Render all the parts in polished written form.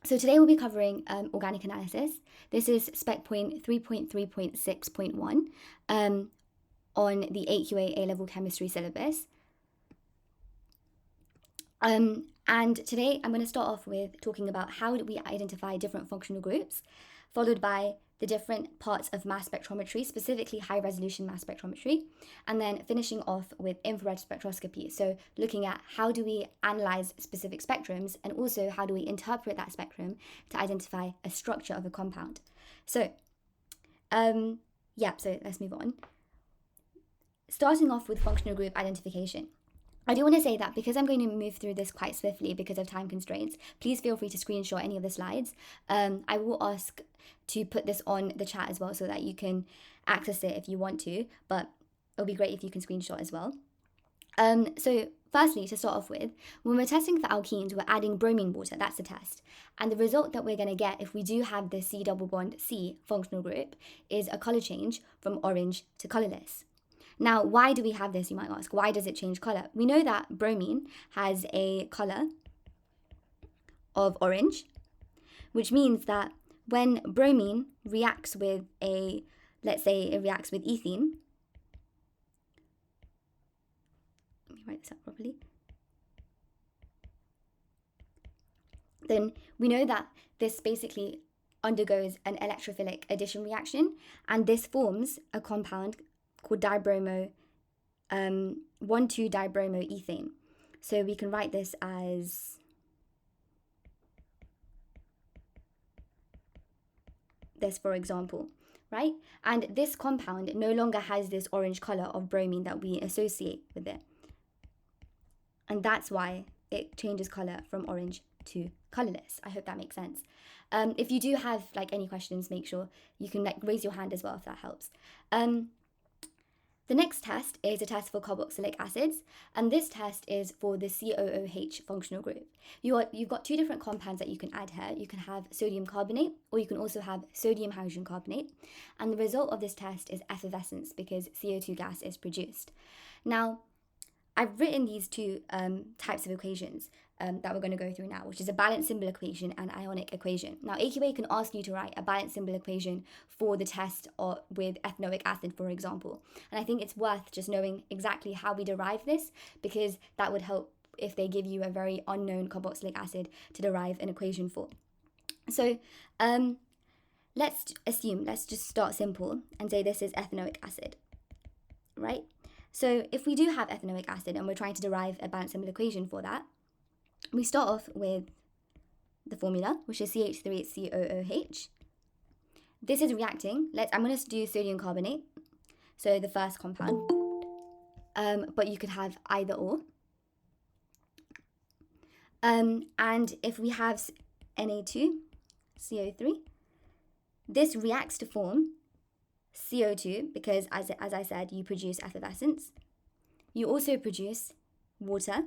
So today we'll be covering organic analysis. This is spec point 3.3.6.1 on the AQA A-level chemistry syllabus. And today I'm going to start off with talking about how do we identify different functional groups, followed by the different parts of mass spectrometry, specifically high resolution mass spectrometry, and then finishing off with infrared spectroscopy. So looking at how do we analyze specific spectrums, and also how do we interpret that spectrum to identify a structure of a compound. So so let's move on. Starting off with functional group identification. I do want to say that because I'm going to move through this quite swiftly because of time constraints, please feel free to screenshot any of the slides. I will ask to put this on the chat as well so that you can access it if you want to, but it'll be great if you can screenshot as well. So firstly, to start off with, when we're testing for alkenes, we're adding bromine water, that's the test. And the result that we're going to get if we do have the C double bond C functional group is a color change from orange to colorless. Now, why do we have this, you might ask? Why does it change color? We know that bromine has a color of orange, which means that when bromine reacts with let's say it reacts with ethene. Let me write this out properly. Then we know that this basically undergoes an electrophilic addition reaction, and this forms a compound called 1,2-dibromoethane. So we can write this as this, for example, right? And this compound no longer has this orange color of bromine that we associate with it. And that's why it changes color from orange to colorless. I hope that makes sense. If you do have any questions, make sure you can raise your hand as well if that helps. The next test is a test for carboxylic acids, and this test is for the COOH functional group. You've got two different compounds that you can add here. You can have sodium carbonate, or you can also have sodium hydrogen carbonate, and the result of this test is effervescence because CO2 gas is produced. Now, I've written these two types of equations that we're going to go through now, which is a balanced symbol equation and ionic equation. Now, AQA can ask you to write a balanced symbol equation for the test with ethanoic acid, for example. And I think it's worth just knowing exactly how we derive this, because that would help if they give you a very unknown carboxylic acid to derive an equation for. So let's just start simple and say this is ethanoic acid, right? So if we do have ethanoic acid and we're trying to derive a balanced symbol equation for that, we start off with the formula, which is CH3COOH. This is reacting. I'm going to do sodium carbonate, so the first compound, but you could have either or. And if we have Na2CO3, this reacts to form CO2 because, as I said, you produce effervescence. You also produce water.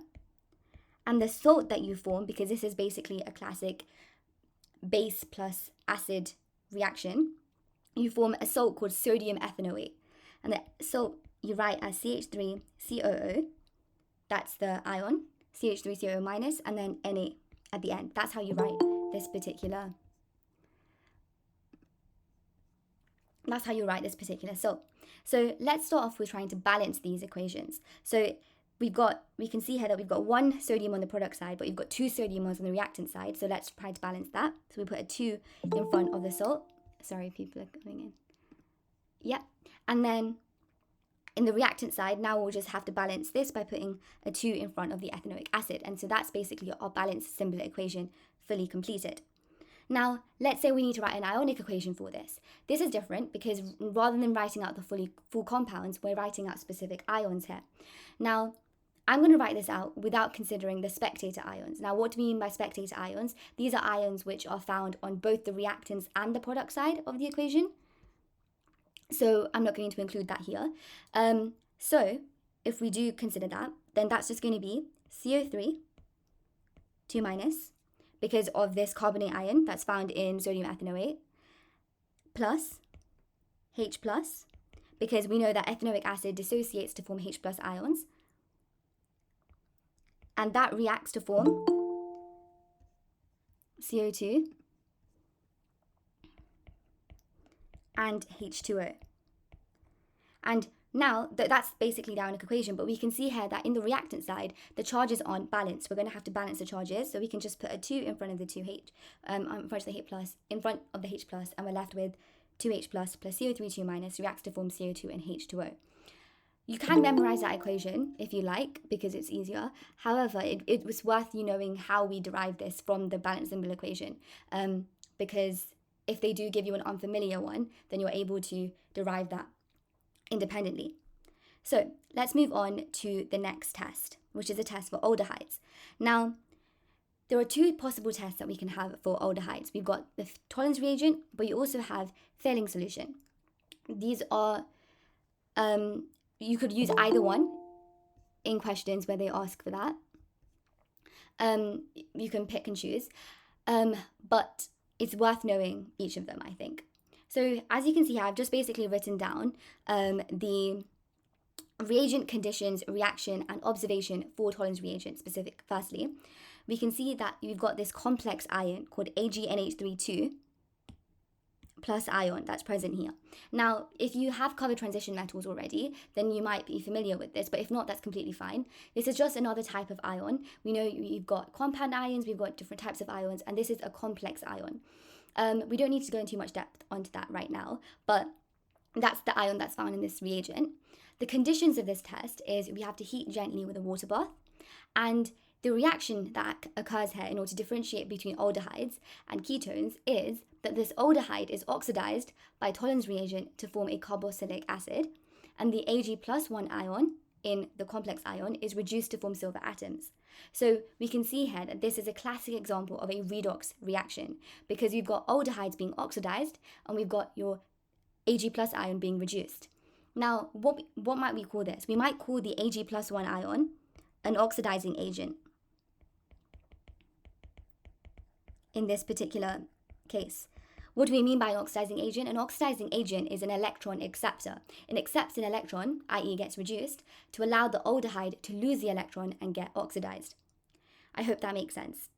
And the salt that you form, because this is basically a classic base plus acid reaction, you form a salt called sodium ethanoate. And the salt you write as CH3COO, that's the ion, CH3COO minus, and then Na at the end. That's how you write this particular salt. So let's start off with trying to balance these equations. So we can see here that we've got one sodium on the product side, but we've got two sodium on the reactant side. So let's try to balance that. So we put a 2 in front of the salt. Sorry, people are coming in. Yeah. And then in the reactant side, now we'll just have to balance this by putting a 2 in front of the ethanoic acid. And so that's basically our balanced symbol equation fully completed. Now, let's say we need to write an ionic equation for this. This is different because rather than writing out the full compounds, we're writing out specific ions here. Now, I'm going to write this out without considering the spectator ions. Now, what do we mean by spectator ions? These are ions which are found on both the reactants and the product side of the equation. So I'm not going to include that here. So if we do consider that, then that's just going to be CO3, 2 minus, because of this carbonate ion that's found in sodium ethanoate, plus H plus, because we know that ethanoic acid dissociates to form H plus ions, and that reacts to form CO2 and H2O. And now that's basically the ionic equation, but we can see here that in the reactant side, the charges aren't balanced. We're going to have to balance the charges, so we can just put a 2 in front of the 2H, in front of the H plus, and we're left with 2H plus CO3 2 minus reacts to form CO2 and H2O. You can memorize that equation if you like, because it's easier. However, it was worth you knowing how we derive this from the balance symbol equation, because if they do give you an unfamiliar one, then you're able to derive that independently. So let's move on to the next test, which is a test for aldehydes. Now, there are two possible tests that we can have for aldehydes. We've got the Tollens reagent, but you also have Fehling solution. These are, you could use either one in questions where they ask for that. You can pick and choose, but it's worth knowing each of them, I think. So as you can see here, I've just basically written down the reagent conditions, reaction, and observation for Tollens reagent specific. Firstly, we can see that you've got this complex ion called AgNH32 plus ion that's present here. Now, if you have covered transition metals already, then you might be familiar with this, but if not, that's completely fine. This is just another type of ion. We know you've got compound ions, we've got different types of ions, and this is a complex ion. We don't need to go into too much depth onto that right now, but that's the ion that's found in this reagent. The conditions of this test is we have to heat gently with a water bath, and the reaction that occurs here in order to differentiate between aldehydes and ketones is that this aldehyde is oxidized by Tollens reagent to form a carboxylic acid, and the Ag+1 ion in the complex ion is reduced to form silver atoms. So we can see here that this is a classic example of a redox reaction, because we've got aldehydes being oxidized and we've got your Ag+ ion being reduced. Now, what might we call this? We might call the Ag+1 ion an oxidizing agent in this particular case. What do we mean by an oxidizing agent? An oxidizing agent is an electron acceptor. It accepts an electron, i.e. gets reduced, to allow the aldehyde to lose the electron and get oxidized. I hope that makes sense.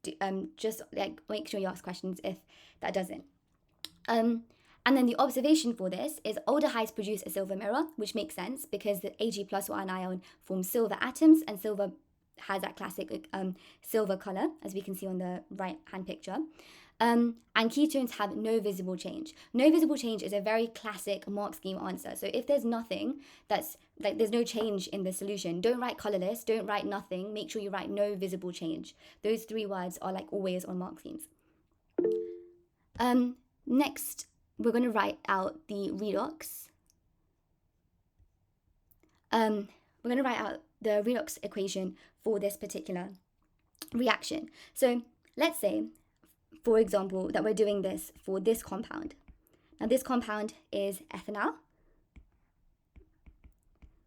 Just make sure you ask questions if that doesn't. And then the observation for this is aldehydes produce a silver mirror, which makes sense because the Ag+1 ion forms silver atoms, and silver has that classic silver color, as we can see on the right-hand picture. And ketones have no visible change. No visible change is a very classic mark scheme answer. So if there's nothing that's there's no change in the solution, don't write colorless, don't write nothing, make sure you write no visible change. Those three words are always on mark schemes. Next, we're going to write out the redox. We're going to write out the redox equation for this particular reaction. So let's say, for example, that we're doing this for this compound. Now this compound is ethanol,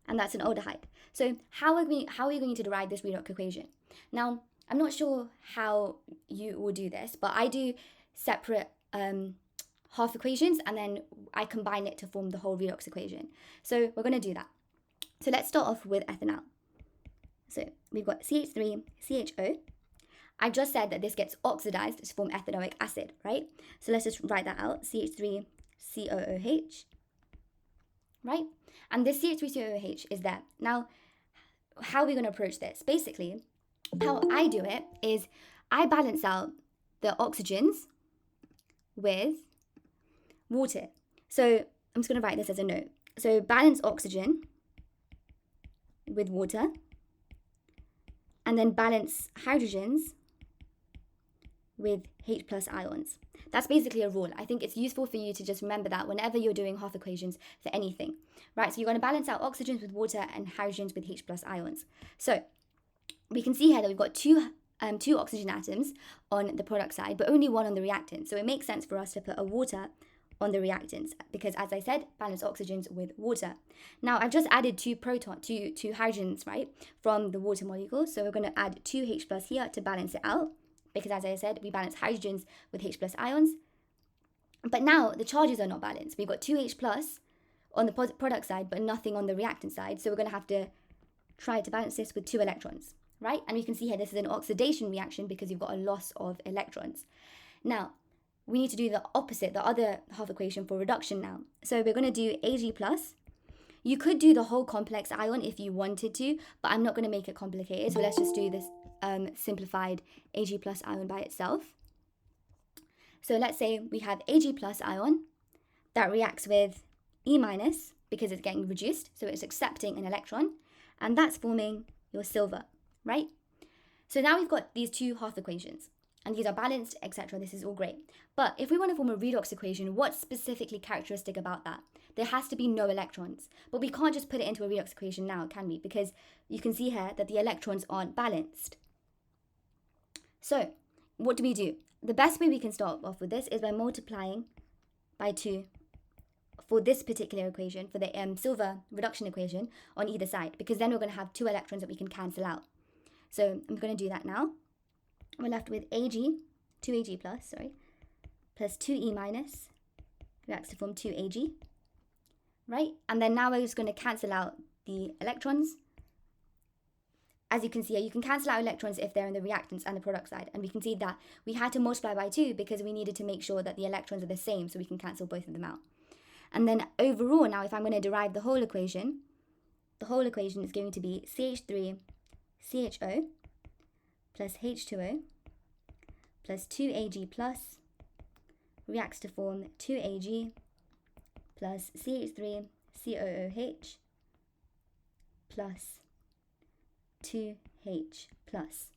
and that's an aldehyde. So how are we going to derive this redox equation? Now, I'm not sure how you will do this, but I do separate half equations, and then I combine it to form the whole redox equation. So we're going to do that. So let's start off with ethanol. So we've got CH3, CHO. I've just said that this gets oxidized to form ethanoic acid, right? So let's just write that out, CH3, COOH, right? And this CH3, COOH is there. Now, how are we going to approach this? Basically, how I do it is I balance out the oxygens with water. So I'm just going to write this as a note. So balance oxygen with water, and then balance hydrogens with H+ ions. That's basically a rule. I think it's useful for you to just remember that whenever you're doing half equations for anything, right? So you're going to balance out oxygens with water and hydrogens with H+ ions. So we can see here that we've got two oxygen atoms on the product side, but only one on the reactant. So it makes sense for us to put a water on the reactants because, as I said, balance oxygens with water. Now I've just added two hydrogens, right, from the water molecule. So we're going to add 2 H+ here to balance it out, because as I said, we balance hydrogens with H+ ions. But now the charges are not balanced. We've got 2 H+ on the product side, but nothing on the reactant side. So we're going to have to try to balance this with 2 electrons, right? And we can see here this is an oxidation reaction because you've got a loss of electrons. Now, we need to do the opposite, the other half equation for reduction now. So we're going to do Ag plus. You could do the whole complex ion if you wanted to, but I'm not going to make it complicated. So let's just do this simplified Ag plus ion by itself. So let's say we have Ag plus ion that reacts with E minus because it's getting reduced. So it's accepting an electron, and that's forming your silver, right? So now we've got these two half equations, and these are balanced, etc. This is all great. But if we want to form a redox equation, what's specifically characteristic about that? There has to be no electrons. But we can't just put it into a redox equation now, can we? Because you can see here that the electrons aren't balanced. So what do we do? The best way we can start off with this is by multiplying by 2 for this particular equation, for the silver reduction equation on either side, because then we're going to have 2 electrons that we can cancel out. So I'm going to do that now. We're left with Ag, 2Ag plus, plus 2E minus, reacts to form 2Ag, right? And then now we're just going to cancel out the electrons. As you can see here, you can cancel out electrons if they're in the reactants and the product side. And we can see that we had to multiply by 2 because we needed to make sure that the electrons are the same so we can cancel both of them out. And then overall, now if I'm going to derive the whole equation is going to be CH3CHO plus H2O plus 2Ag plus reacts to form 2Ag plus CH3COOH plus 2H plus.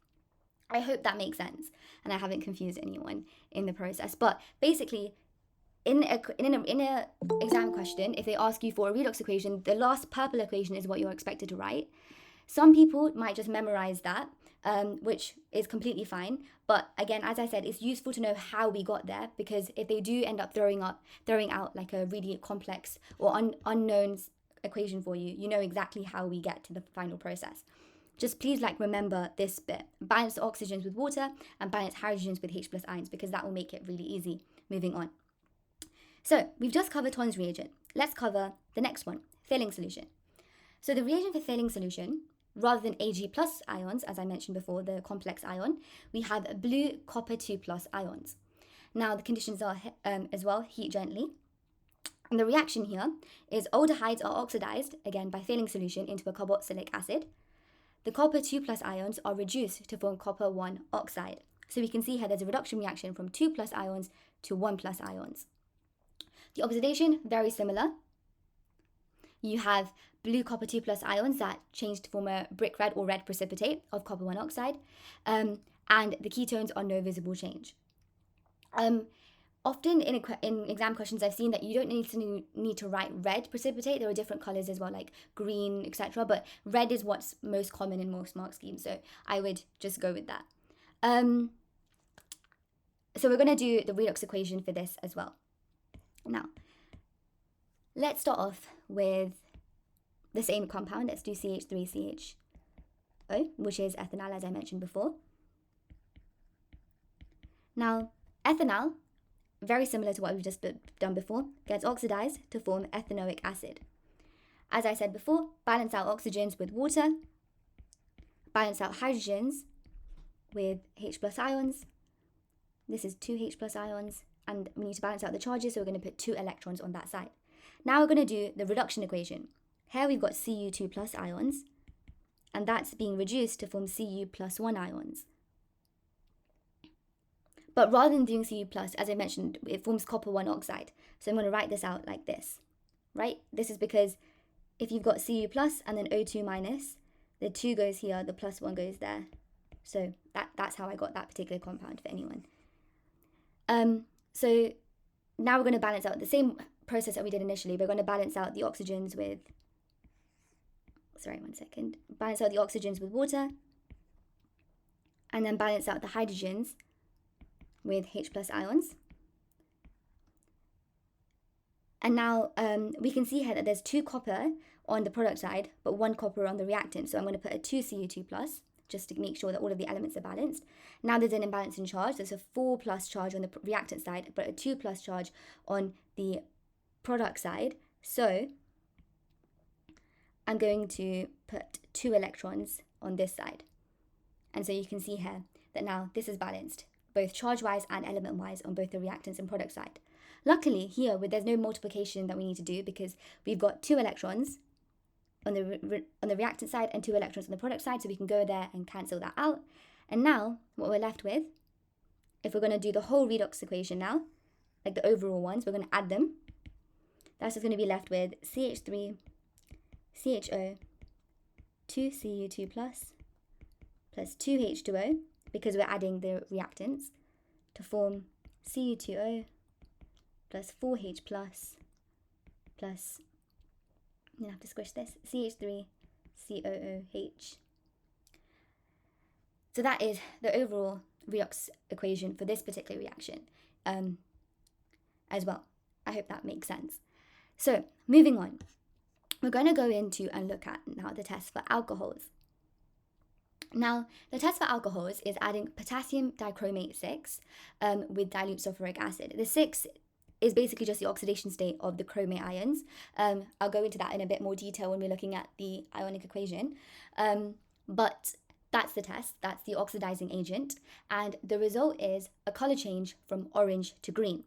I hope that makes sense and I haven't confused anyone in the process. But basically, in a exam question, if they ask you for a redox equation, the last purple equation is what you're expected to write. Some people might just memorize that, which is completely fine. But again, as I said, it's useful to know how we got there, because if they do end up throwing out like a really complex or unknown equation for you, you know exactly how we get to the final process. Just please remember this bit. Balance oxygens with water and balance hydrogens with H plus ions, because that will make it really easy moving on. So we've just covered Ton's reagent. Let's cover the next one, Thälling solution. So the reagent for Thälling solution, rather than Ag plus ions, as I mentioned before, the complex ion, we have blue copper 2 plus ions. Now the conditions are as well, heat gently. And the reaction here is aldehydes are oxidized, again by Thälling solution, into a carboxylic acid. The copper 2 plus ions are reduced to form copper 1 oxide. So we can see here there's a reduction reaction from 2 plus ions to 1 plus ions. The oxidation, very similar. You have blue copper 2 plus ions that change to form a brick red or red precipitate of copper 1 oxide. And the ketones are no visible change. Often in exam questions, I've seen that you don't need to write red precipitate. There are different colors as well, like green, etc. But red is what's most common in most mark schemes. So I would just go with that. So we're going to do the redox equation for this as well. Now, let's start off with the same compound. Let's do CH3CHO, which is ethanal, as I mentioned before. Now, ethanal, very similar to what we've just done before, gets oxidized to form ethanoic acid. As I said before, balance out oxygens with water, balance out hydrogens with H plus ions. This is 2 H plus ions, and we need to balance out the charges, so we're going to put 2 electrons on that side. Now we're going to do the reduction equation. Here we've got Cu2 plus ions, and that's being reduced to form Cu plus 1 ions. But rather than doing Cu plus, as I mentioned, it forms copper 1 oxide. So I'm going to write this out like this, right? This is because if you've got Cu plus and then O2 minus, the 2 goes here, the plus 1 goes there. So that's how I got that particular compound for anyone. So now we're going to balance out the same process that we did initially. We're going to balance out the oxygens with, balance out the oxygens with water, and then balance out the hydrogens with H plus ions. And now we can see here that there's 2 copper on the product side, but 1 copper on the reactant. So I'm going to put a 2 Cu2 plus, just to make sure that all of the elements are balanced. Now there's an imbalance in charge. There's a 4 plus charge on the reactant side, but a 2 plus charge on the product side. So I'm going to put 2 electrons on this side. And so you can see here that now this is balanced. both charge-wise and element-wise on both the reactants and product side. Luckily, here, there's no multiplication that we need to do because we've got 2 electrons on the reactant side and 2 electrons on the product side, so we can go there and cancel that out. And now, what we're left with, if we're going to do the whole redox equation now, like the overall ones, we're going to add them. That's just going to be left with CH3, CHO, 2Cu2 plus 2H2O, because we're adding the reactants, to form Cu2O plus 4H plus, I'm going to have to squish this, CH3, COOH. So that is the overall redox equation for this particular reaction as well. I hope that makes sense. So moving on, we're going to go into and look at now the test for alcohols. Now, the test for alcohols is adding potassium dichromate 6 with dilute sulfuric acid. The 6 is basically just the oxidation state of the chromate ions. I'll go into that in a bit more detail when we're looking at the ionic equation. But that's the test, that's the oxidizing agent. And the result is a color change from orange to green.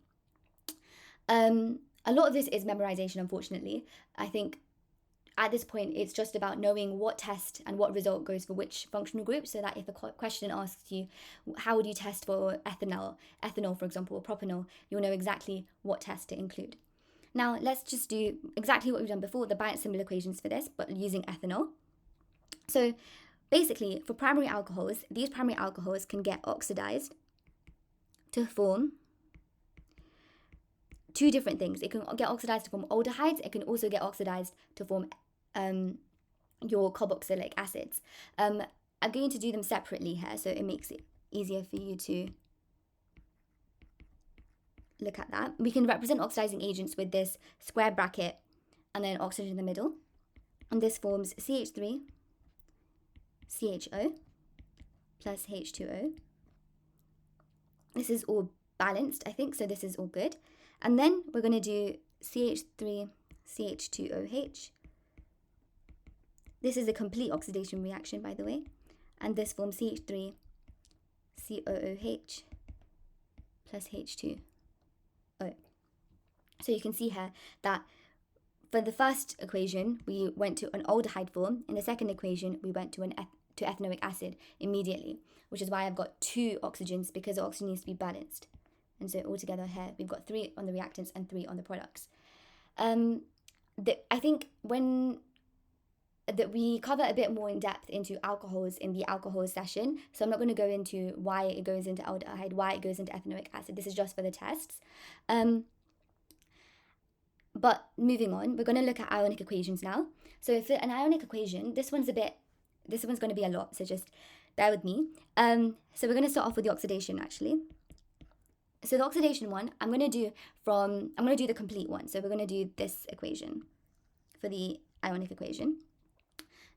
A lot of this is memorization, unfortunately. I think at this point, it's just about knowing what test and what result goes for which functional group, so that if a question asks you, how would you test for ethanol, for example, or propanol, you'll know exactly what test to include. Now, let's just do exactly what we've done before, the Banach symbol equations for this, but using ethanol. So basically, for primary alcohols, these primary alcohols can get oxidized to form 2 different things. It can get oxidized to form aldehydes. It can also get oxidized to form your carboxylic acids. I'm going to do them separately here, so it makes it easier for you to look at that. We can represent oxidizing agents with this square bracket and then oxygen in the middle. And this forms CH3, CHO plus H2O. This is all balanced, I think, so this is all good. And then we're going to do CH3, CH2OH. This is a complete oxidation reaction, by the way. And this forms CH3, COOH plus H2O. So you can see here that for the first equation, we went to an aldehyde form. In the second equation, we went to ethanoic acid immediately, which is why I've got 2 oxygens, because the oxygen needs to be balanced. And so altogether here, we've got 3 on the reactants and 3 on the products. I think that we cover a bit more in depth into alcohols in the alcohol session. So I'm not going to go into why it goes into aldehyde, why it goes into ethanoic acid. This is just for the tests. But moving on, we're going to look at ionic equations now. So for an ionic equation, this one's going to be a lot, so just bear with me. So we're going to start off with the oxidation, actually. So the oxidation one, I'm going to do the complete one. So we're going to do this equation for the ionic equation.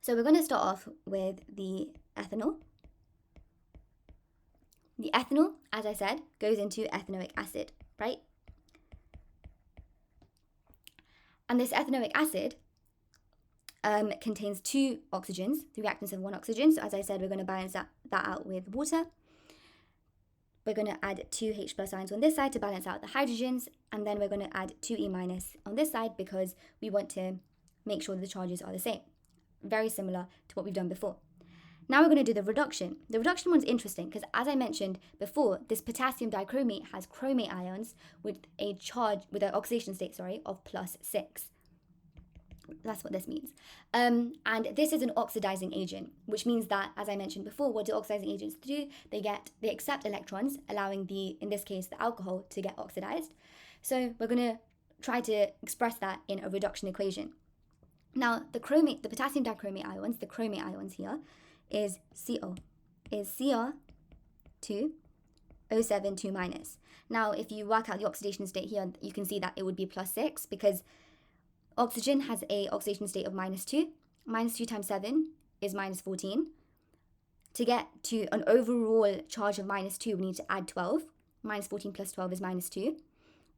So we're going to start off with the ethanol. The ethanol, as I said, goes into ethanoic acid, right? And this ethanoic acid contains 2 oxygens, the reactants of 1 oxygen. So as I said, we're going to balance that out with water. We're going to add 2 H plus ions on this side to balance out the hydrogens. And then we're going to add 2 E minus on this side because we want to make sure the charges are the same. Very similar to what we've done before. Now we're going to do the reduction. The reduction one's interesting because, as I mentioned before, this potassium dichromate has chromate ions with an oxidation state, of +6. That's what this means. And this is an oxidizing agent, which means that, as I mentioned before, what do oxidizing agents do? They accept electrons, allowing in this case, the alcohol to get oxidized. So we're going to try to express that in a reduction equation. Now, the potassium dichromate ions, the chromate ions here, is Cr2O7 2 minus. Now, if you work out the oxidation state here, you can see that it would be +6 because oxygen has a oxidation state of -2. -2 times 7 is -14. To get to an overall charge of -2, we need to add 12. -14 plus 12 is -2.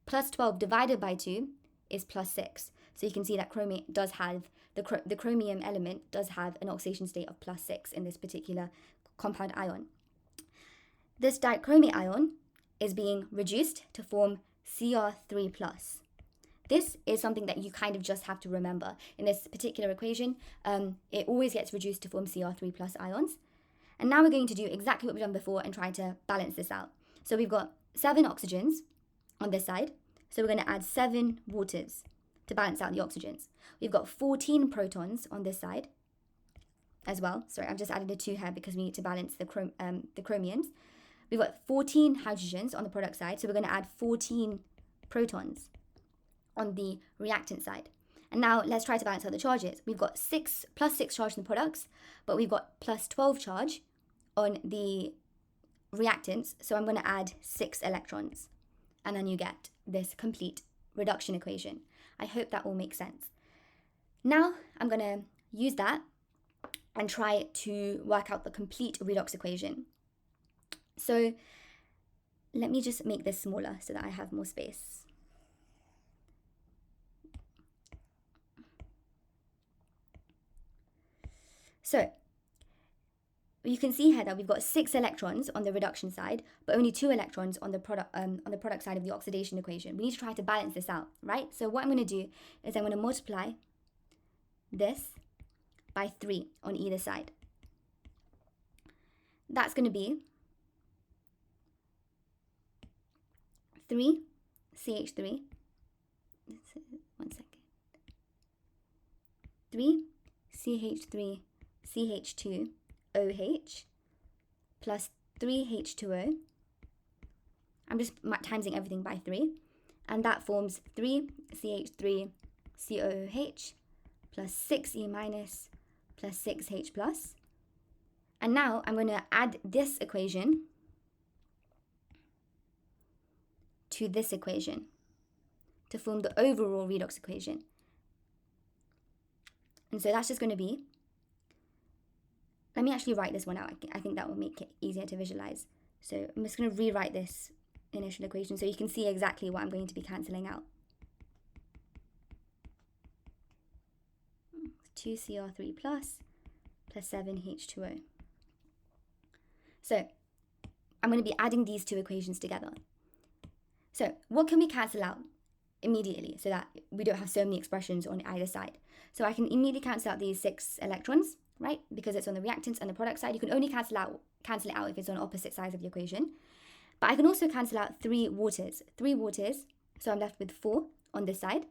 Plus 12 divided by 2 is +6. So you can see that chromate does have, the chromium element does have an oxidation state of +6 in this particular compound ion. this dichromate ion is being reduced to form Cr3+. This is something that you kind of just have to remember. In this particular equation, it always gets reduced to form Cr3+ ions. And now we're going to do exactly what we've done before and try to balance this out. So we've got 7 oxygens on this side. So we're going to add 7 waters to balance out the oxygens. We've got 14 protons on this side as well. Sorry, I've just added a 2 here because we need to balance the chromiums. We've got 14 hydrogens on the product side. So we're going to add 14 protons on the reactant side. And now let's try to balance out the charges. We've got +6 charge in the products, but we've got +12 charge on the reactants. So I'm going to add 6 electrons. And then you get this complete reduction equation. I hope that all makes sense. Now I'm going to use that and try to work out the complete redox equation. So let me just make this smaller so that I have more space. So you can see here that we've got 6 electrons on the reduction side, but only 2 electrons on the product side of the oxidation equation. We need to try to balance this out, right? So what I'm going to do is I'm going to multiply this by 3 on either side. That's going to be 3 CH3. One second. 3 CH3 CH2 OH plus 3 H2O. I'm just timesing everything by 3. And that forms 3 CH3 COOH plus 6 E minus plus 6 H plus. And now I'm going to add this equation to this equation to form the overall redox equation. And so that's just going to be, let me actually write this one out. I think that will make it easier to visualize. So I'm just going to rewrite this initial equation so you can see exactly what I'm going to be cancelling out. 2Cr3 plus 7H2O. So I'm going to be adding these 2 equations together. So what can we cancel out immediately so that we don't have so many expressions on either side? So I can immediately cancel out these 6 electrons, right? Because it's on the reactants and the product side. You can only cancel it out if it's on opposite sides of the equation. But I can also cancel out 3 waters. 3 waters, so I'm left with 4 on this side.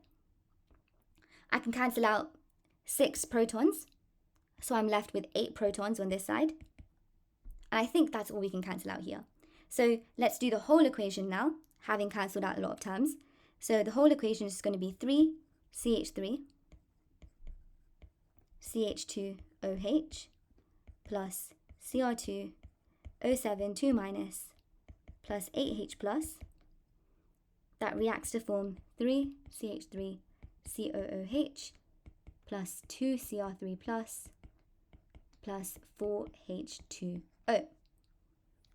I can cancel out 6 protons, so I'm left with 8 protons on this side. And I think that's all we can cancel out here. So let's do the whole equation now, having cancelled out a lot of terms. So the whole equation is going to be 3 CH3 CH2OH plus Cr2 O7 2 minus plus 8H plus. That reacts to form 3 CH3 COOH plus 2 Cr3 plus 4 H2O.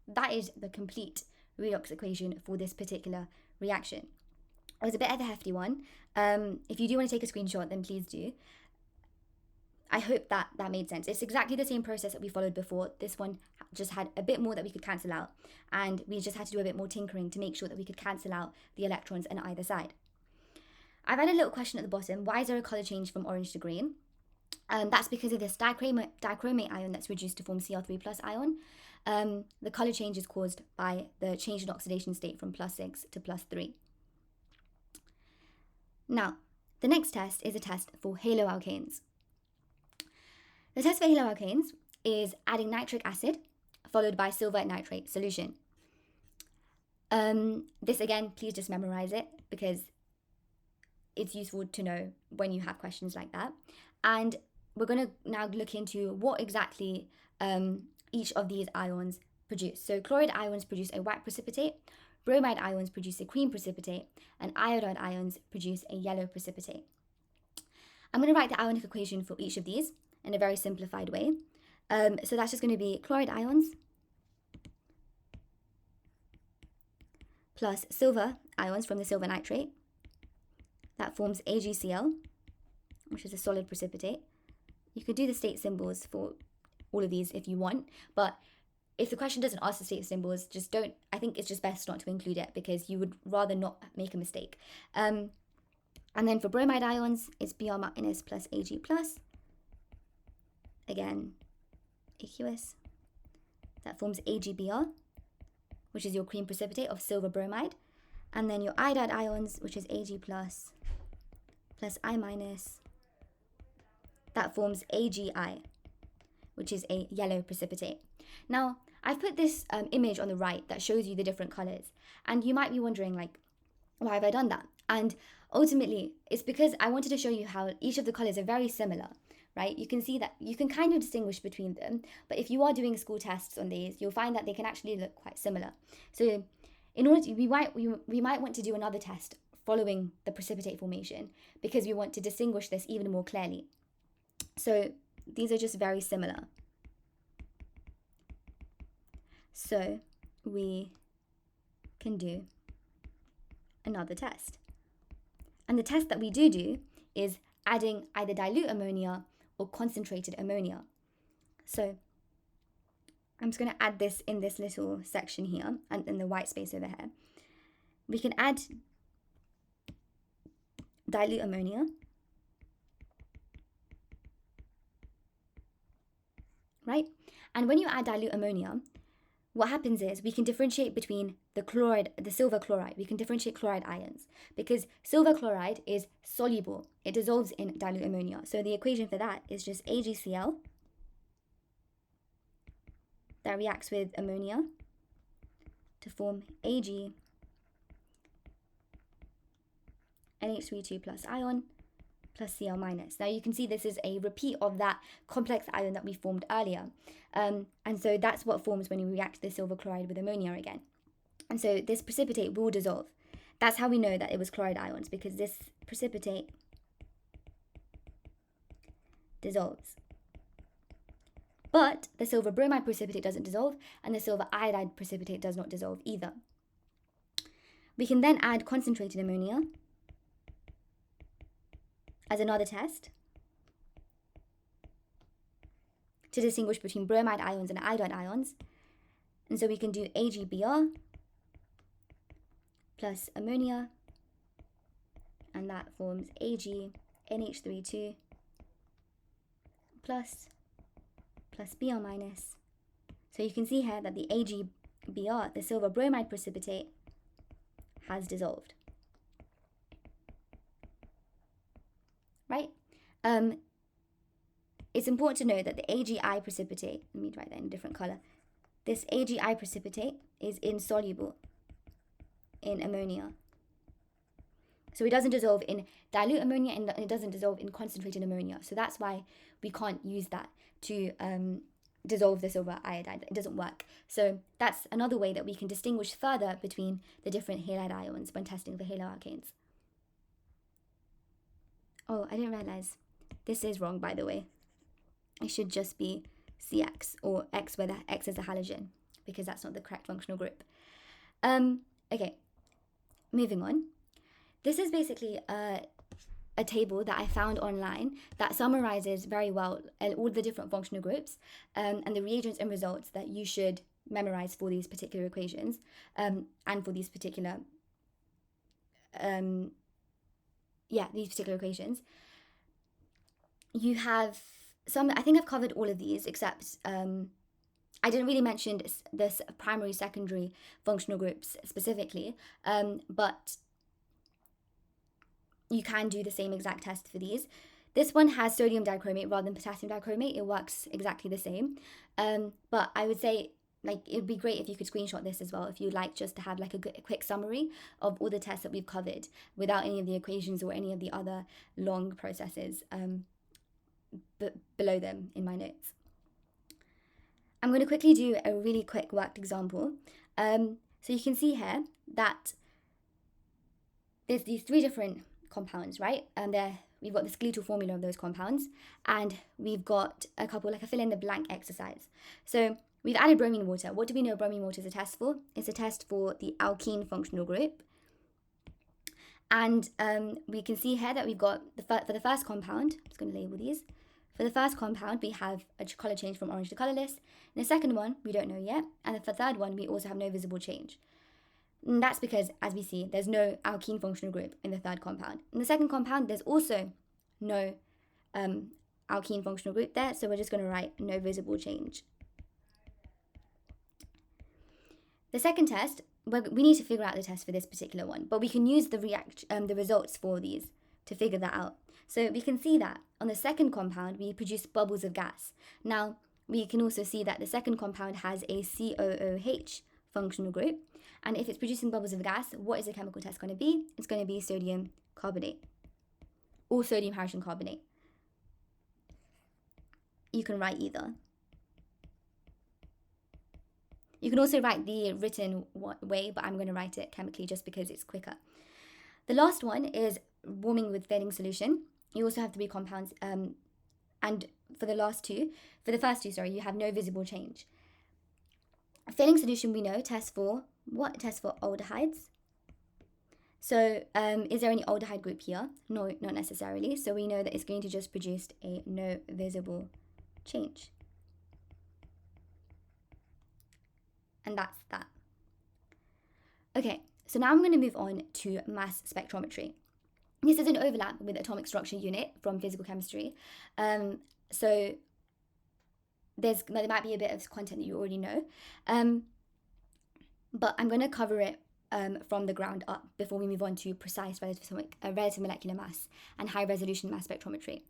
That is the complete redox equation for this particular reaction. It was a bit of a hefty one. If you do want to take a screenshot, then please do. I hope that made sense. It's exactly the same process that we followed before. This one just had a bit more that we could cancel out, and we just had to do a bit more tinkering to make sure that we could cancel out the electrons on either side. I've had a little question at the bottom. Why is there a colour change from orange to green? That's because of this dichromate ion that's reduced to form Cr3+ ion. The colour change is caused by the change in oxidation state from +6 to +3. Now, the next test is a test for haloalkanes. The test for haloalkanes is adding nitric acid followed by silver nitrate solution. This again, please just memorize it because it's useful to know when you have questions like that. And we're going to now look into what exactly each of these ions produce. So chloride ions produce a white precipitate, bromide ions produce a cream precipitate, and iodide ions produce a yellow precipitate. I'm going to write the ionic equation for each of these in a very simplified way. So that's just going to be chloride ions plus silver ions from the silver nitrate. That forms AgCl, which is a solid precipitate. You could do the state symbols for all of these if you want, but if the question doesn't ask the state symbols, just don't, I think it's just best not to include it because you would rather not make a mistake. And then for bromide ions, it's Br minus plus Ag plus. Again, aqueous. That forms AgBr, which is your cream precipitate of silver bromide. And then your iodide ions, which is Ag plus I minus. That forms AgI, which is a yellow precipitate. Now, I've put this image on the right that shows you the different colors. And you might be wondering, like, why have I done that? And ultimately, it's because I wanted to show you how each of the colors are very similar, right? You can see that you can kind of distinguish between them. But if you are doing school tests on these, you'll find that they can actually look quite similar. So in order to, we might want to do another test following the precipitate formation because we want to distinguish this even more clearly. So these are just very similar. So we can do another test. And the test that we do is adding either dilute ammonia or concentrated ammonia. So I'm just going to add this in this little section here and in the white space over here. We can add dilute ammonia. Right? And when you add dilute ammonia, what happens is we can differentiate between the silver chloride. We can differentiate chloride ions because silver chloride is soluble. It dissolves in dilute ammonia. So the equation for that is just AgCl that reacts with ammonia to form Ag NH32 plus ion plus Cl minus. Now you can see this is a repeat of that complex ion that we formed earlier. And so that's what forms when you react the silver chloride with ammonia again. And so this precipitate will dissolve. That's how we know that it was chloride ions, because this precipitate dissolves. But the silver bromide precipitate doesn't dissolve, and the silver iodide precipitate does not dissolve either. We can then add concentrated ammonia as another test to distinguish between bromide ions and iodide ions. And so we can do AgBr plus ammonia, and that forms Ag NH32 plus Br minus. So you can see here that the AgBr, the silver bromide precipitate, has dissolved. Right? It's important to know that the AgI precipitate, let me write that in a different color. This AgI precipitate is insoluble in ammonia. So it doesn't dissolve in dilute ammonia and it doesn't dissolve in concentrated ammonia. So that's why we can't use that to dissolve the silver iodide. It doesn't work. So that's another way that we can distinguish further between the different halide ions when testing for haloalkanes. Oh, I didn't realize. This is wrong, by the way. It should just be CX, or X where the X is a halogen, because that's not the correct functional group. Okay, moving on. This is basically a table that I found online that summarizes very well all the different functional groups and the reagents and results that you should memorize for these particular equations and for these particular these particular equations. You have some, I think I've covered all of these except I didn't really mention this primary, secondary functional groups specifically, but you can do the same exact test for these. This one has sodium dichromate rather than potassium dichromate. It works exactly the same. But I would say, like, it would be great if you could screenshot this as well, if you'd like just to have like a quick summary of all the tests that we've covered without any of the equations or any of the other long processes below them in my notes. I'm going to quickly do a really quick worked example. So you can see here that there's these three different compounds, right? And we've got the skeletal formula of those compounds, and we've got a couple, like a fill in the blank exercise. So we've added bromine water. What do we know bromine water is a test for? It's a test for the alkene functional group. And we can see here that we've got, for the first compound, I'm just going to label these. For the first compound, we have a color change from orange to colorless. In the second one, we don't know yet. And for the third one, we also have no visible change. And that's because, as we see, there's no alkene functional group in the third compound. In the second compound, there's also no alkene functional group there, so we're just going to write no visible change. The second test, we need to figure out the test for this particular one, but we can use the results for these to figure that out. So we can see that on the second compound, we produce bubbles of gas. Now, we can also see that the second compound has a COOH functional group. And if it's producing bubbles of gas, what is the chemical test going to be? It's going to be sodium carbonate or sodium hydrogen carbonate. You can write either. You can also write the written way, but I'm going to write it chemically just because it's quicker. The last one is warming with failing solution. You also have 3 compounds, and for the first two, you have no visible change. A failing solution, we know, tests for what? It tests for aldehydes. So is there any aldehyde group here? No, not necessarily. So we know that it's going to just produce a no visible change. And that's that. Okay, so now I'm going to move on to mass spectrometry. This is an overlap with atomic structure unit from physical chemistry. So there might be a bit of content that you already know. But I'm going to cover it from the ground up before we move on to precise relative molecular mass and high resolution mass spectrometry.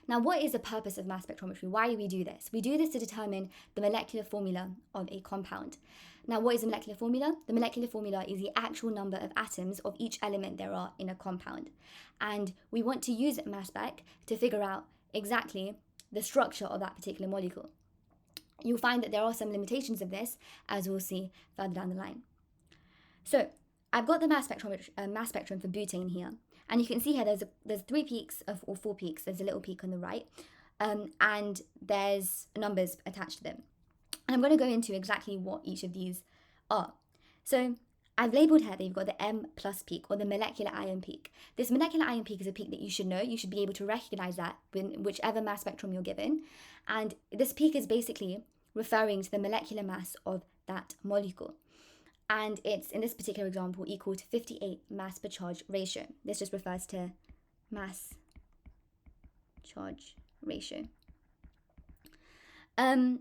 Now, what is the purpose of mass spectrometry? Why do we do this? We do this to determine the molecular formula of a compound. Now, what is the molecular formula? The molecular formula is the actual number of atoms of each element there are in a compound. And we want to use mass spec to figure out exactly the structure of that particular molecule. You'll find that there are some limitations of this, as we'll see further down the line. So I've got the mass spectrum for butane here, and you can see here there's 3 peaks or 4 peaks. There's a little peak on the right, and there's numbers attached to them. And I'm going to go into exactly what each of these are. So I've labelled here that you've got the M+ peak, or the molecular ion peak. This molecular ion peak is a peak that you should know. You should be able to recognize that in whichever mass spectrum you're given. And this peak is basically referring to the molecular mass of that molecule. And it's, in this particular example, equal to 58 mass per charge ratio. This just refers to mass charge ratio. And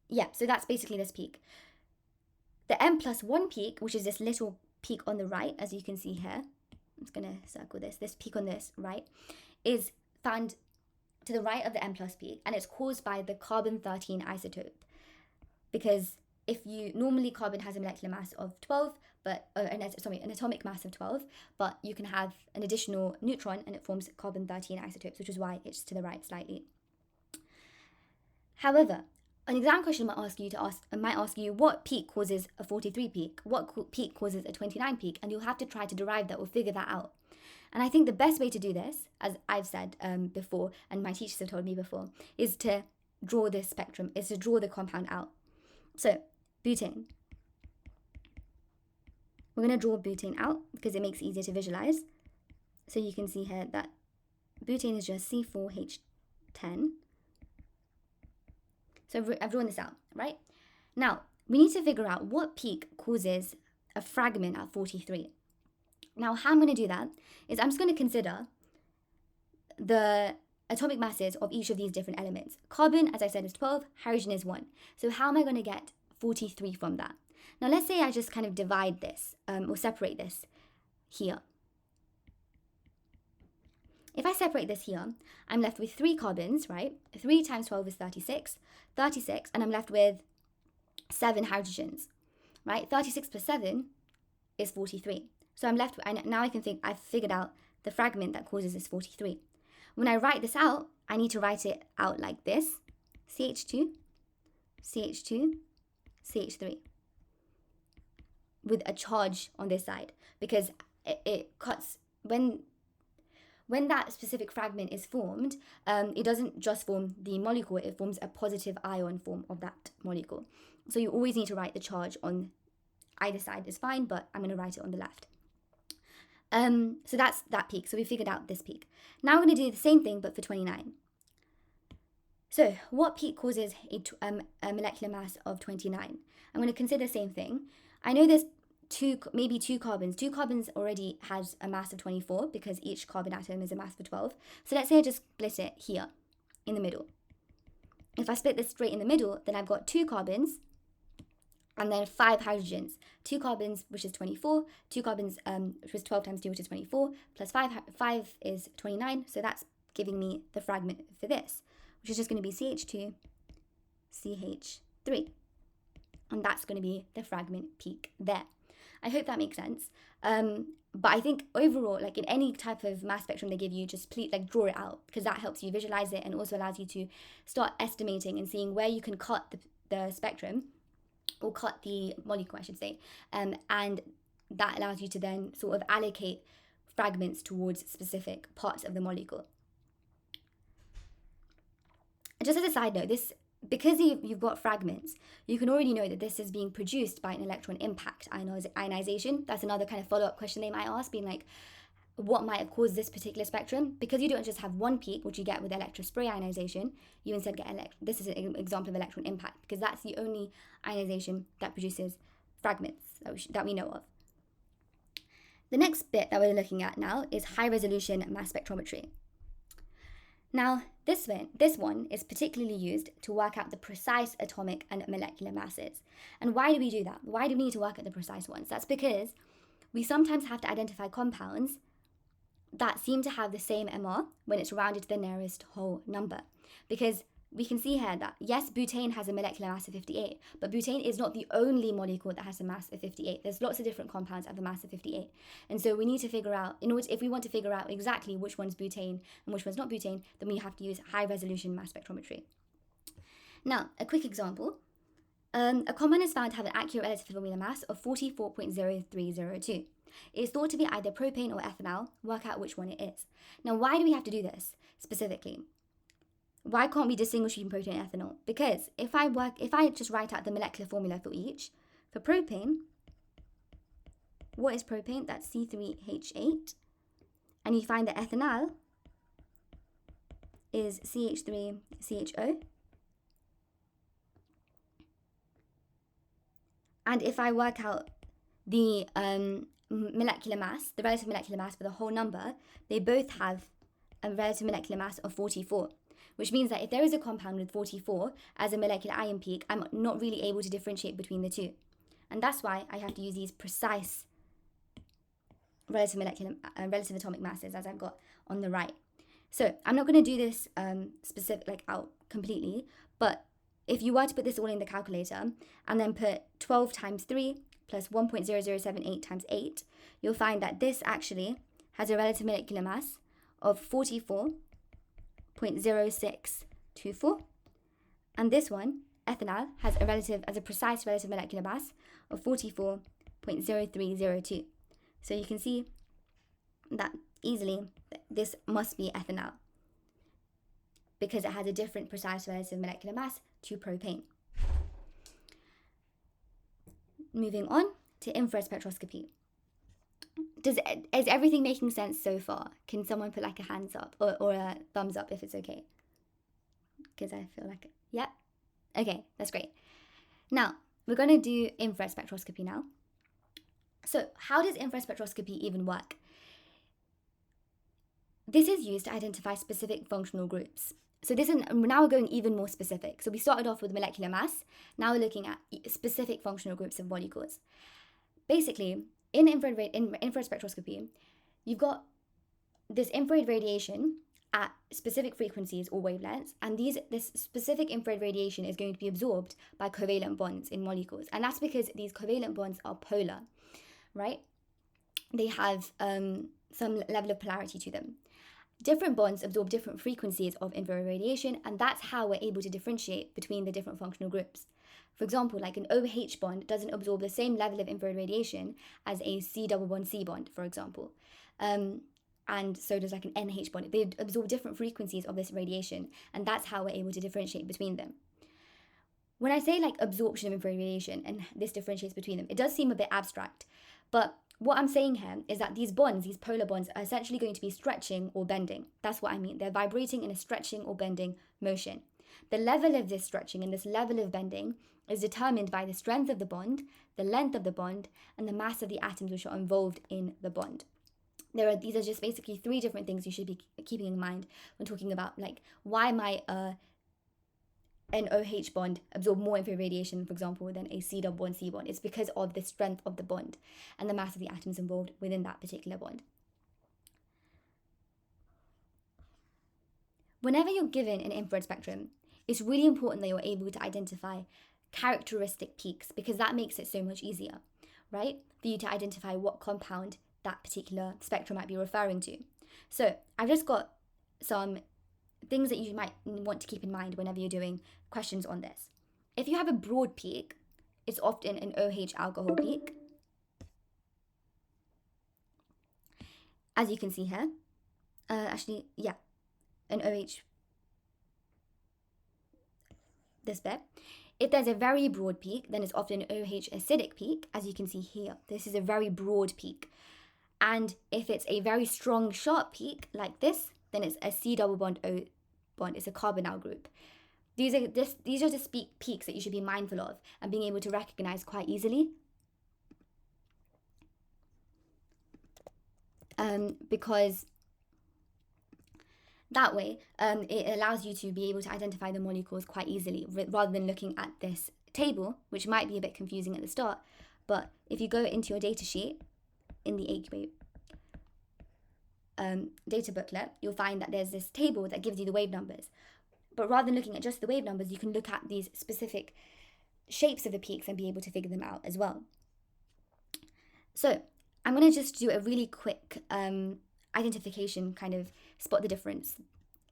yeah, so that's basically this peak. The M+1 peak, which is this little peak on the right, as you can see here, I'm just going to circle this peak on this right, is found to the right of the M+ peak, and it's caused by the carbon-13 isotope. Because normally carbon has a molecular mass of 12, an atomic mass of 12, but you can have an additional neutron and it forms carbon-13 isotopes, which is why it's to the right slightly. However, an exam question might ask you what peak causes a 43 peak, what peak causes a 29 peak, and you'll have to try to derive that or figure that out. And I think the best way to do this, as I've said before, and my teachers have told me before, is to draw this spectrum, is to draw the compound out. So, butane. We're going to draw butane out because it makes it easier to visualize. So you can see here that butane is just C4H10. So I've drawn this out, right? Now, we need to figure out what peak causes a fragment at 43. Now, how I'm going to do that is I'm just going to consider the atomic masses of each of these different elements. Carbon, as I said, is 12, hydrogen is 1. So how am I going to get 43 from that? Now, let's say I just kind of divide this or separate this here. If I separate this here, I'm left with 3 carbons, right? 3 times 12 is 36, and I'm left with 7 hydrogens, right? 36 plus 7 is 43. So I'm left with, and now I can think, I've figured out the fragment that causes this 43. When I write this out, I need to write it out like this: CH2, CH2, CH3, with a charge on this side, because it cuts, when that specific fragment is formed, it doesn't just form the molecule, it forms a positive ion form of that molecule. So you always need to write the charge on either side is fine, but I'm going to write it on the left. So that's that peak. So we figured out this peak. Now we're going to do the same thing, but for 29. So what peak causes a molecular mass of 29? I'm going to consider the same thing. I know there's maybe two carbons. Two carbons already has a mass of 24 because each carbon atom is a mass of 12. So let's say I just split it here in the middle. If I split this straight in the middle, then I've got 2 carbons and then 5 hydrogens. 2 carbons, which is 24, 2 carbons, which was 12 times 2, which is 24, plus 5 is 29. So that's giving me the fragment for this, which is just going to be CH2, CH3. And that's going to be the fragment peak there. I hope that makes sense. But I think overall, like in any type of mass spectrum they give you, just please like draw it out, because that helps you visualize it and also allows you to start estimating and seeing where you can cut the spectrum, or cut the molecule, I should say. And that allows you to then sort of allocate fragments towards specific parts of the molecule. And just as a side note, because you've got fragments, you can already know that this is being produced by an electron impact ionization. That's another kind of follow-up question they might ask, being like, what might have caused this particular spectrum? Because you don't just have one peak, which you get with electrospray ionization, you instead get this is an example of electron impact, because that's the only ionization that produces fragments that we know of. The next bit that we're looking at now is high-resolution mass spectrometry. Now, this one is particularly used to work out the precise atomic and molecular masses. And why do we do that? Why do we need to work out the precise ones? That's because we sometimes have to identify compounds that seem to have the same MR when it's rounded to the nearest whole number. Because we can see here that, yes, butane has a molecular mass of 58, but butane is not the only molecule that has a mass of 58. There's lots of different compounds that have a mass of 58. And so we need to figure out, if we want to figure out exactly which one's butane and which one's not butane, then we have to use high-resolution mass spectrometry. Now, a quick example. A compound is found to have an accurate relative formula mass of 44.0302. It is thought to be either propane or ethanol. Work out which one it is. Now, why do we have to do this specifically? Why can't we distinguish between protein and ethanol? Because if I just write out the molecular formula for each, for propane, what is propane? That's C3H8. And you find that ethanol is CH3CHO. And if I work out the molecular mass, the relative molecular mass for the whole number, they both have a relative molecular mass of 44. Which means that if there is a compound with 44 as a molecular ion peak, I'm not really able to differentiate between the two. And that's why I have to use these precise relative atomic masses as I've got on the right. So I'm not going to do this out completely, but if you were to put this all in the calculator and then put 12 times 3 plus 1.0078 times 8, you'll find that this actually has a relative molecular mass of 44.0624, and this one, ethanol, has a precise relative molecular mass of 44.0302. So you can see that easily this must be ethanol because it has a different precise relative molecular mass to propane. Moving on to infrared spectroscopy. Is everything making sense so far? Can someone put like a hands up or a thumbs up if it's okay? Because I feel like, yeah. Okay, that's great. Now, we're going to do infrared spectroscopy now. So how does infrared spectroscopy even work? This is used to identify specific functional groups. So now we're going even more specific. So we started off with molecular mass. Now we're looking at specific functional groups of molecules. Basically, in infrared spectroscopy, you've got this infrared radiation at specific frequencies or wavelengths, and this specific infrared radiation is going to be absorbed by covalent bonds in molecules. And that's because these covalent bonds are polar, right? They have some level of polarity to them. Different bonds absorb different frequencies of infrared radiation, and that's how we're able to differentiate between the different functional groups. For example, like an OH bond doesn't absorb the same level of infrared radiation as a C double bond C bond, for example. And so does like an NH bond. They absorb different frequencies of this radiation, and that's how we're able to differentiate between them. When I say like absorption of infrared radiation and this differentiates between them, it does seem a bit abstract, but what I'm saying here is that these bonds, these polar bonds, are essentially going to be stretching or bending. That's what I mean. They're vibrating in a stretching or bending motion. The level of this stretching and this level of bending is determined by the strength of the bond, the length of the bond, and the mass of the atoms which are involved in the bond. These are just basically three different things you should be keeping in mind when talking about, like, why might an OH bond absorb more infrared radiation, for example, than a C double bond C bond. It's because of the strength of the bond and the mass of the atoms involved within that particular bond. Whenever you're given an infrared spectrum, it's really important that you're able to identify characteristic peaks, because that makes it so much easier, right? For you to identify what compound that particular spectrum might be referring to. So I've just got some things that you might want to keep in mind whenever you're doing questions on this. If you have a broad peak, it's often an OH alcohol peak, as you can see here. An OH, this bit. If there's a very broad peak, then it's often an OH acidic peak, as you can see here. This is a very broad peak. And if it's a very strong, sharp peak like this, then it's a C double bond O bond. It's a carbonyl group. These are just peaks that you should be mindful of and being able to recognize quite easily. Because that way, it allows you to be able to identify the molecules quite easily, rather than looking at this table, which might be a bit confusing at the start. But if you go into your data sheet in the AQA data booklet, you'll find that there's this table that gives you the wave numbers. But rather than looking at just the wave numbers, you can look at these specific shapes of the peaks and be able to figure them out as well. So I'm going to just do a really quick identification, kind of spot the difference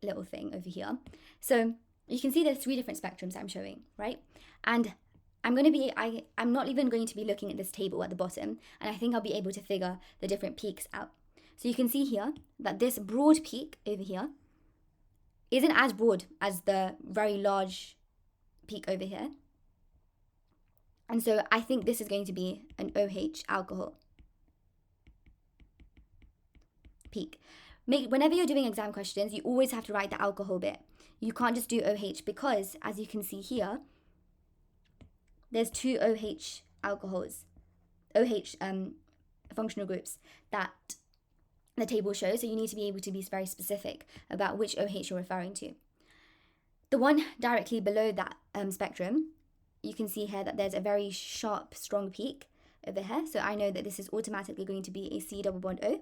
little thing over here. So you can see there's three different spectrums I'm showing, right? And I'm not even going to be looking at this table at the bottom, and I think I'll be able to figure the different peaks out. So you can see here that this broad peak over here isn't as broad as the very large peak over here. And so I think this is going to be an OH alcohol peak. Whenever you're doing exam questions, you always have to write the alcohol bit. You can't just do OH, because as you can see here, there's two OH alcohols, OH functional groups that the table shows. So you need to be able to be very specific about which OH you're referring to. The one directly below that spectrum, you can see here that there's a very sharp, strong peak over here. So I know that this is automatically going to be a C double bond O.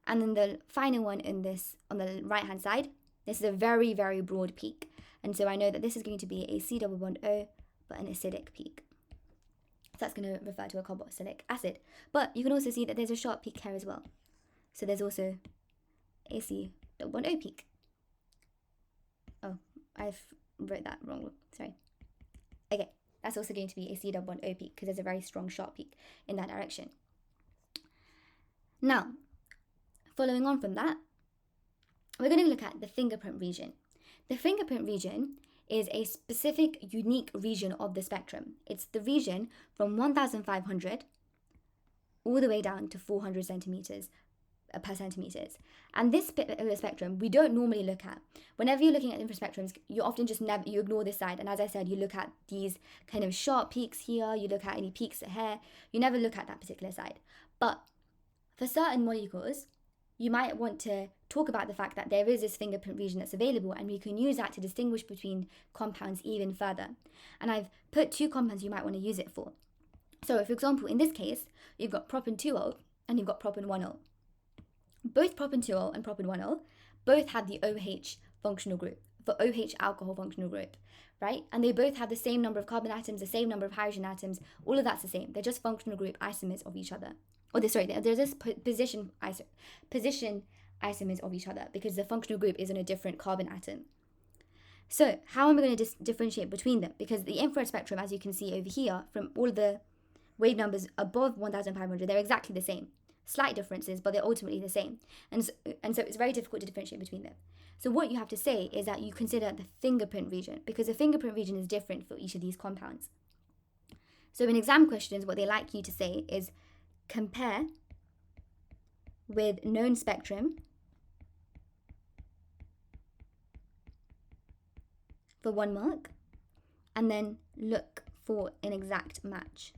And then the final one in this, on the right hand side, this is a very, very broad peak. And so I know that this is going to be a C double bond O, but an acidic peak. So that's going to refer to a carboxylic acid. But you can also see that there's a sharp peak here as well. So there's also a C double bond O peak. Oh, I've wrote that wrong. Sorry. Okay, that's also going to be a C double bond O peak, because there's a very strong sharp peak in that direction. Now, following on from that, we're going to look at the fingerprint region. The fingerprint region is a specific, unique region of the spectrum. It's the region from 1,500 all the way down to 400 centimeters per centimeters. And this bit of the spectrum we don't normally look at. Whenever you're looking at infraspectrums, you often just you ignore this side. And as I said, you look at these kind of sharp peaks here, you look at any peaks here, you never look at that particular side. But for certain molecules, you might want to talk about the fact that there is this fingerprint region that's available, and we can use that to distinguish between compounds even further. And I've put two compounds you might want to use it for. So for example, in this case, you've got propan-2-ol and you've got propan-1-ol. Both propan-2-ol and propan-1-ol both have the OH functional group, for OH alcohol functional group, right? And they both have the same number of carbon atoms, the same number of hydrogen atoms, all of that's the same. They're just functional group isomers of each other. They're just position isomers of each other, because the functional group is in a different carbon atom. So how am I going to differentiate between them? Because the infrared spectrum, as you can see over here, from all the wave numbers above 1,500, they're exactly the same. Slight differences, but they're ultimately the same. And so it's very difficult to differentiate between them. So what you have to say is that you consider the fingerprint region, because the fingerprint region is different for each of these compounds. So in exam questions, what they like you to say is, compare with known spectrum for 1 mark, and then look for an exact match.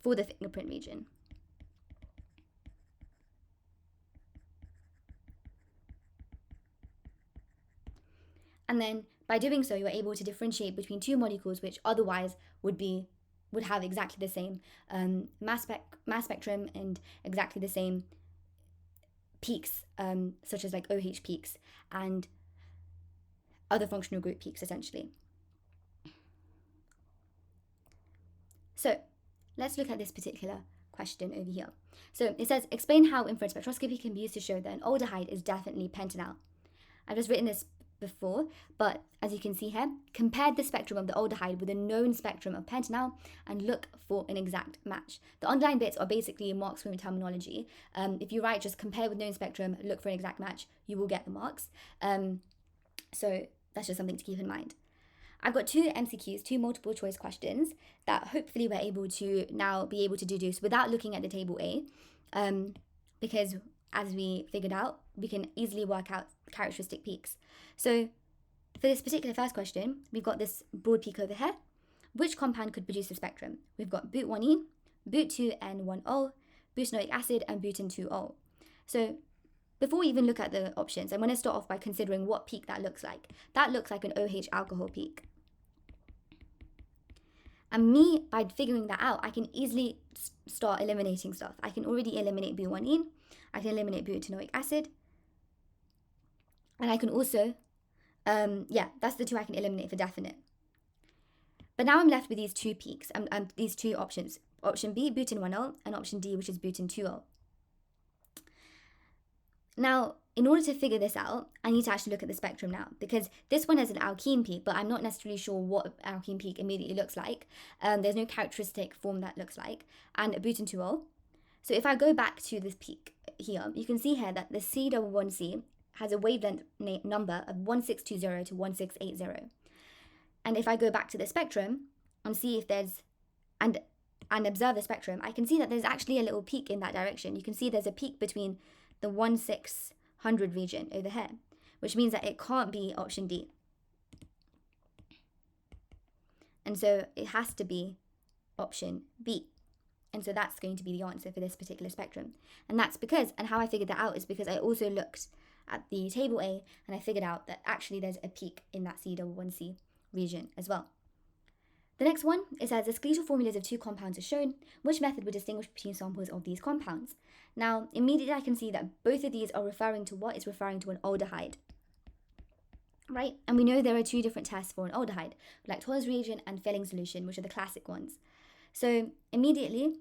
For the fingerprint region. And then by doing so, you're able to differentiate between two molecules which otherwise would have exactly the same mass spectrum and exactly the same peaks, such as like OH peaks and other functional group peaks, essentially. So let's look at this particular question over here. So it says, explain how infrared spectroscopy can be used to show that an aldehyde is definitely pentanal. I've just written this before, but as you can see here, compare the spectrum of the aldehyde with a known spectrum of pentanal and look for an exact match. The underlined bits are basically marks from terminology. If you write just compare with known spectrum, look for an exact match, you will get the marks. So that's just something to keep in mind. I've got 2 MCQs, 2 multiple choice questions that hopefully we're able to now be able to deduce without looking at the table A, because as we figured out, we can easily work out characteristic peaks. So for this particular first question, we've got this broad peak over here. Which compound could produce the spectrum? We've got but1e, but2n1ol, butanoic acid, and butan2ol. So before we even look at the options, I'm going to start off by considering what peak that looks like. That looks like an OH alcohol peak. And by figuring that out, I can easily start eliminating stuff. I can already eliminate but1e, I can eliminate butanoic acid, and I can also, that's the 2 I can eliminate for definite. But now I'm left with these 2 peaks, and these 2 options. Option B, butan1ol, and option D, which is butan2ol. Now, in order to figure this out, I need to actually look at the spectrum now, because this one has an alkene peak, but I'm not necessarily sure what alkene peak immediately looks like. There's no characteristic form that looks like, and butan2ol. So if I go back to this peak here, you can see here that the C11C has a wavelength number of 1620 to 1680. And if I go back to the spectrum and see if there's, and observe the spectrum, I can see that there's actually a little peak in that direction. You can see there's a peak between the 1600 region over here, which means that it can't be option D. And so it has to be option B. And so that's going to be the answer for this particular spectrum. And that's because, and how I figured that out is because I also looked at the table A and I figured out that actually there's a peak in that C11C region as well. The next one, it says the skeletal formulas of 2 compounds are shown. Which method would distinguish between samples of these compounds? Now, immediately I can see that both of these are referring to what is referring to an aldehyde, right? And we know there are 2 different tests for an aldehyde, like Toll's reagent and Fehling solution, which are the classic ones. So immediately,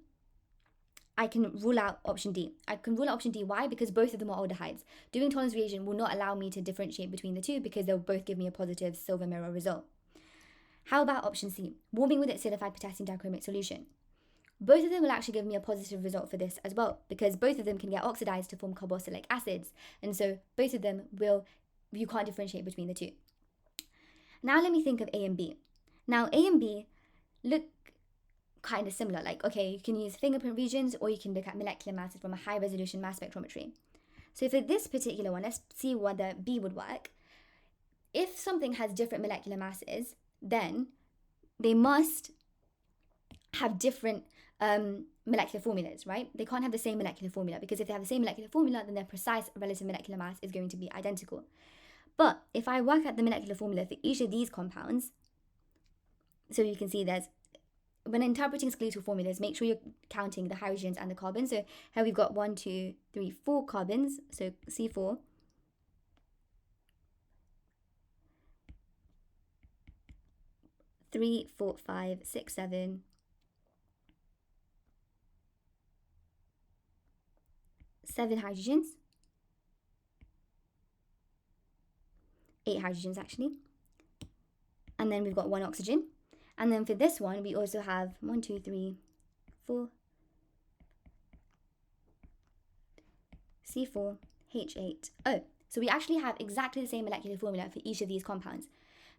I can rule out option D. I can rule out option D. Why? Because both of them are aldehydes. Doing Toll's reagent will not allow me to differentiate between the 2 because they'll both give me a positive silver mirror result. How about option C? Warming with acidified potassium dichromate solution. Both of them will actually give me a positive result for this as well, because both of them can get oxidized to form carboxylic acids. And so both of them you can't differentiate between the 2. Now let me think of A and B. Now A and B look kind of similar. Like, okay, you can use fingerprint regions or you can look at molecular masses from a high resolution mass spectrometry. So for this particular one, let's see whether B would work. If something has different molecular masses, then they must have different molecular formulas, right? They can't have the same molecular formula, because if they have the same molecular formula, then their precise relative molecular mass is going to be identical. But if I work out the molecular formula for each of these compounds, so you can see when interpreting skeletal formulas, make sure you're counting the hydrogens and the carbons. So here we've got 1, 2, 3, 4 carbons, so C4. 3, 4, 5, 6, 7, 7 hydrogens, 8 hydrogens actually, and then we've got 1 oxygen. And then for this one, we also have 1, 2, 3, 4, C4, H8, O. So we actually have exactly the same molecular formula for each of these compounds,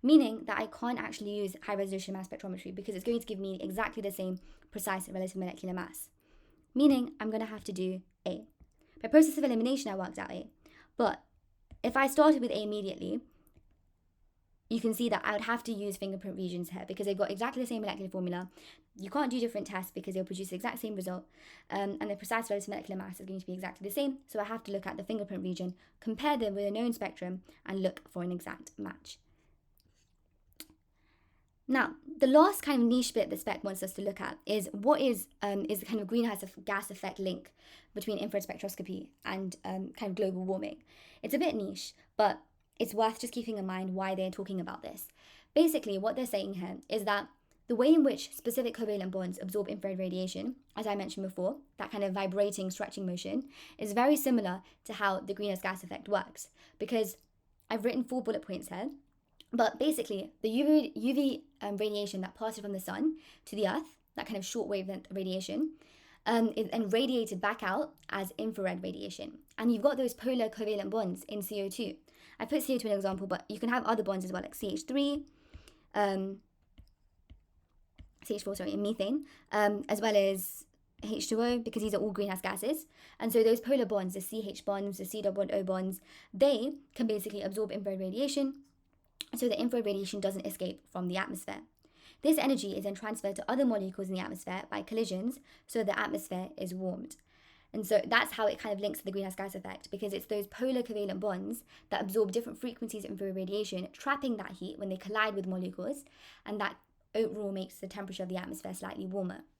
meaning that I can't actually use high resolution mass spectrometry because it's going to give me exactly the same precise relative molecular mass, meaning I'm going to have to do A. By process of elimination, I worked out A. But if I started with A immediately, you can see that I would have to use fingerprint regions here because they've got exactly the same molecular formula. You can't do different tests because they'll produce the exact same result, and the precise relative molecular mass is going to be exactly the same. So I have to look at the fingerprint region, compare them with a known spectrum, and look for an exact match. Now, the last kind of niche bit the spec wants us to look at is what is the kind of greenhouse gas effect link between infrared spectroscopy and kind of global warming. It's a bit niche, but it's worth just keeping in mind why they're talking about this. Basically, what they're saying here is that the way in which specific covalent bonds absorb infrared radiation, as I mentioned before, that kind of vibrating, stretching motion, is very similar to how the greenhouse gas effect works. Because I've written 4 bullet points here, but basically, the UV radiation that passes from the sun to the earth, that kind of short wavelength radiation, is then radiated back out as infrared radiation. And you've got those polar covalent bonds in CO2. I put CO2 in an example, but you can have other bonds as well, like CH3, CH4, and methane, as well as H2O, because these are all greenhouse gases. And so those polar bonds, the CH bonds, the C double bond O bonds, they can basically absorb infrared radiation, so the infrared radiation doesn't escape from the atmosphere. This energy is then transferred to other molecules in the atmosphere by collisions, so the atmosphere is warmed. And so that's how it kind of links to the greenhouse gas effect, because it's those polar covalent bonds that absorb different frequencies of infrared radiation, trapping that heat when they collide with molecules, and that overall makes the temperature of the atmosphere slightly warmer.